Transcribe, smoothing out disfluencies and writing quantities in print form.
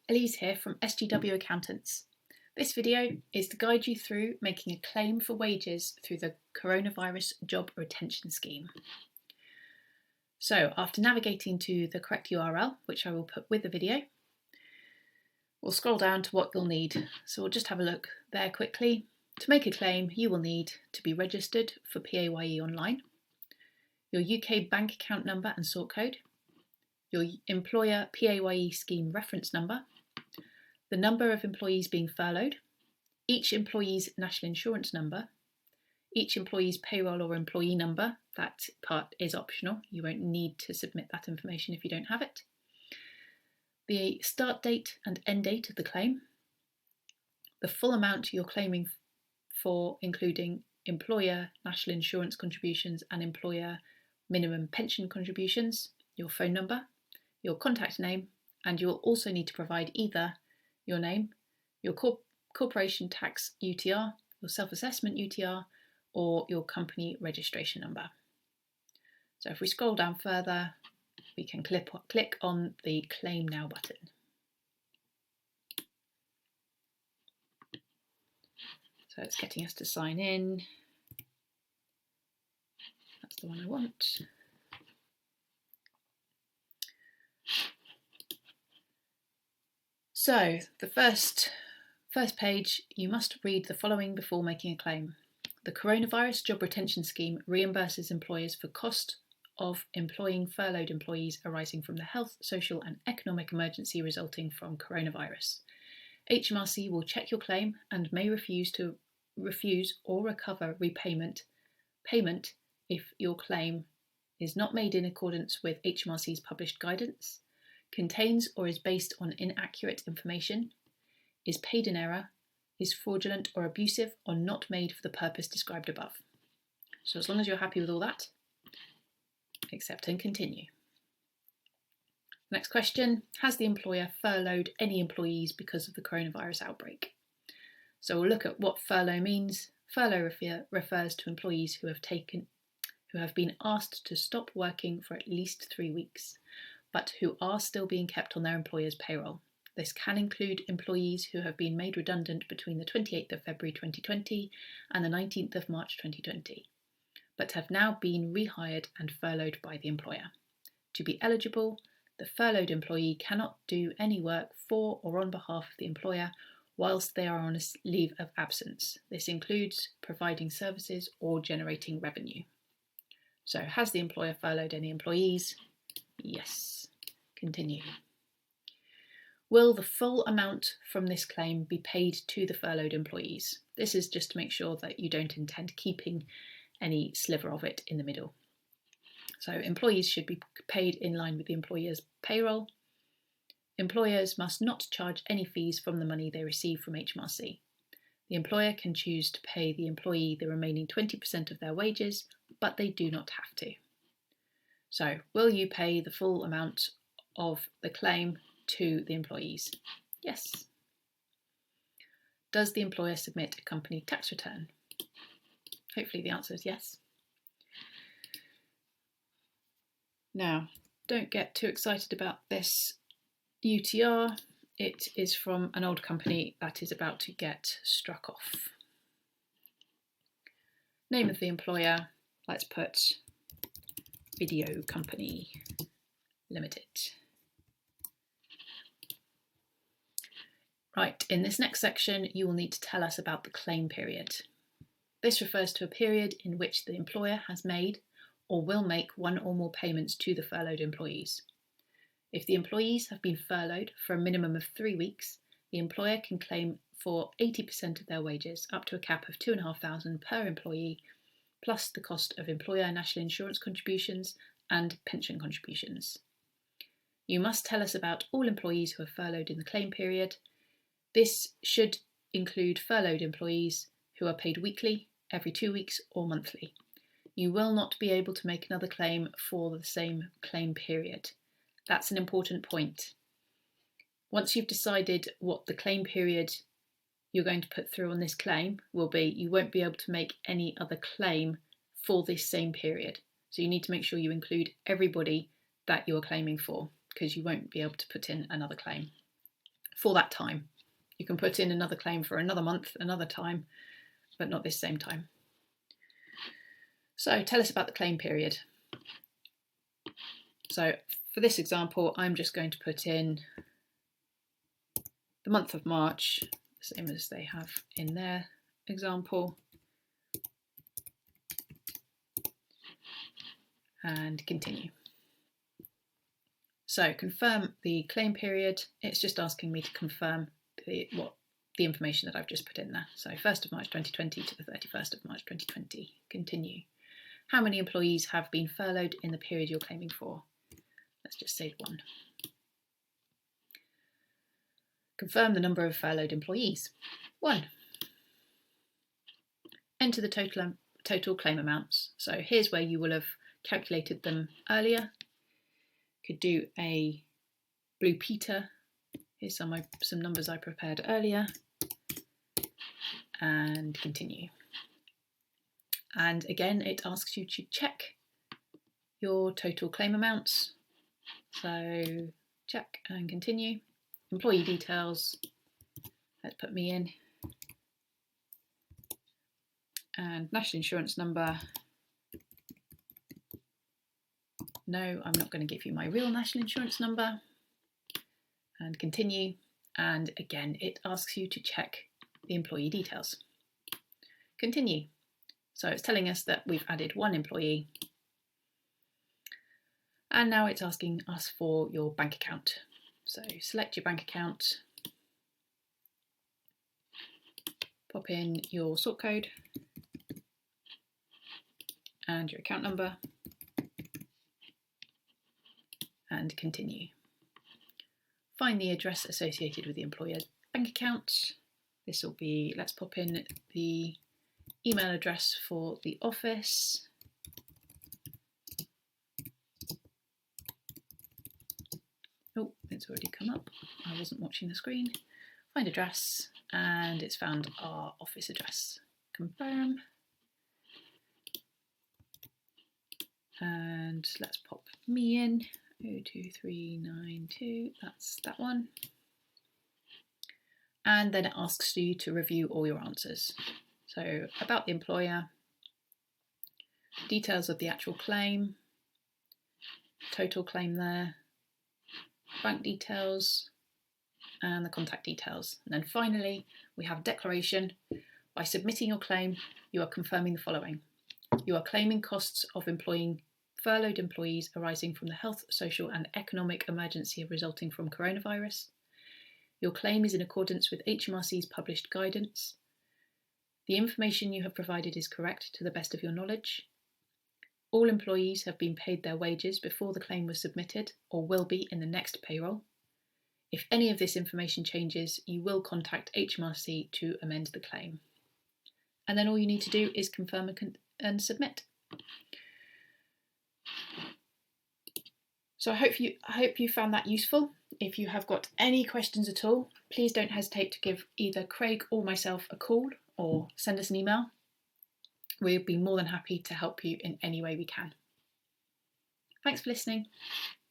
Elise here from SGW Accountants. This video is to guide you through making a claim for wages through the Coronavirus Job Retention Scheme. So after navigating to the correct URL, which I will put with the video, we'll scroll down to what you'll need. So we'll just have a look there quickly. To make a claim, you will need to be registered for PAYE online, your UK bank account number and sort code, your employer PAYE scheme reference number, the number of employees being furloughed, each employee's national insurance number, each employee's payroll or employee number. That part is optional. You won't need to submit that information if you don't have it. The start date and end date of the claim, the full amount you're claiming for, including employer national insurance contributions and employer minimum pension contributions, your phone number, your contact name, and you'll also need to provide either your name, your corporation tax UTR, your self-assessment UTR, or your company registration number. So if we scroll down further, we can click on the Claim Now button. So it's getting us to sign in. That's the one I want. So the first page, you must read the following before making a claim. The Coronavirus Job Retention Scheme reimburses employers for cost of employing furloughed employees arising from the health, social and economic emergency resulting from coronavirus. HMRC will check your claim and may refuse or recover payment if your claim is not made in accordance with HMRC's published guidance, contains or is based on inaccurate information, is paid in error, is fraudulent or abusive, or not made for the purpose described above. So as long as you're happy with all that, accept and continue. Next question, has the employer furloughed any employees because of the coronavirus outbreak? So we'll look at what furlough means. Furlough refers to employees who have been asked to stop working for at least 3 weeks, but who are still being kept on their employer's payroll. This can include employees who have been made redundant between the 28th of February 2020 and the 19th of March 2020, but have now been rehired and furloughed by the employer. To be eligible, the furloughed employee cannot do any work for or on behalf of the employer whilst they are on a leave of absence. This includes providing services or generating revenue. So, has the employer furloughed any employees? Yes. Continue. Will the full amount from this claim be paid to the furloughed employees? This is just to make sure that you don't intend keeping any sliver of it in the middle. So employees should be paid in line with the employer's payroll. Employers must not charge any fees from the money they receive from HMRC. The employer can choose to pay the employee the remaining 20% of their wages, but they do not have to. So, will you pay the full amount of the claim to the employees? Yes. Does the employer submit a company tax return? Hopefully the answer is yes. Now, don't get too excited about this UTR. It is from an old company that is about to get struck off. Name of the employer, let's put Video Company Limited. Right, in this next section, you will need to tell us about the claim period. This refers to a period in which the employer has made or will make one or more payments to the furloughed employees. If the employees have been furloughed for a minimum of 3 weeks, the employer can claim for 80% of their wages, up to a cap of £2,500 per employee, plus the cost of employer national insurance contributions and pension contributions. You must tell us about all employees who are furloughed in the claim period. This should include furloughed employees who are paid weekly, every 2 weeks or monthly. You will not be able to make another claim for the same claim period. That's an important point. Once you've decided what the claim period you're going to put through on this claim will be, you won't be able to make any other claim for this same period. So you need to make sure you include everybody that you're claiming for, because you won't be able to put in another claim. for that time. You can put in another claim for another month, another time, but not this same time. So tell us about the claim period. So for this example, I'm just going to put in the month of March, same as they have in their example, and continue. So confirm the claim period. It's just asking me to confirm the information that I've just put in there. So 1st of March 2020 to the 31st of March 2020. Continue. How many employees have been furloughed in the period you're claiming for? Let's just say 1. Confirm the number of furloughed employees. 1. Enter the total claim amounts. So here's where you will have calculated them earlier. Could do a Blue Peter. Here's some numbers I prepared earlier. And continue. And again, it asks you to check your total claim amounts. So check and continue. Employee details, let's put me in. And national insurance number. No, I'm not going to give you my real national insurance number. And continue. And again, it asks you to check the employee details. Continue. So it's telling us that we've added 1 employee. And now it's asking us for your bank account. So select your bank account, pop in your sort code and your account number, and continue. Find the address associated with the employer bank account. This will be, let's pop in the email address for the office. Oh, it's already come up. I wasn't watching the screen. Find address, and it's found our office address. Confirm. And let's pop me in. 02392, that's that one. And then it asks you to review all your answers. So about the employer, details of the actual claim, total claim there, bank details, and the contact details. And then finally, we have declaration. By submitting your claim, you are confirming the following. You are claiming costs of employing furloughed employees arising from the health, social and economic emergency resulting from coronavirus. Your claim is in accordance with HMRC's published guidance. The information you have provided is correct to the best of your knowledge. All employees have been paid their wages before the claim was submitted or will be in the next payroll. If any of this information changes, you will contact HMRC to amend the claim. And then all you need to do is confirm and submit. So I hope you found that useful. If you have got any questions at all, please don't hesitate to give either Craig or myself a call or send us an email. We'll be more than happy to help you in any way we can. Thanks for listening.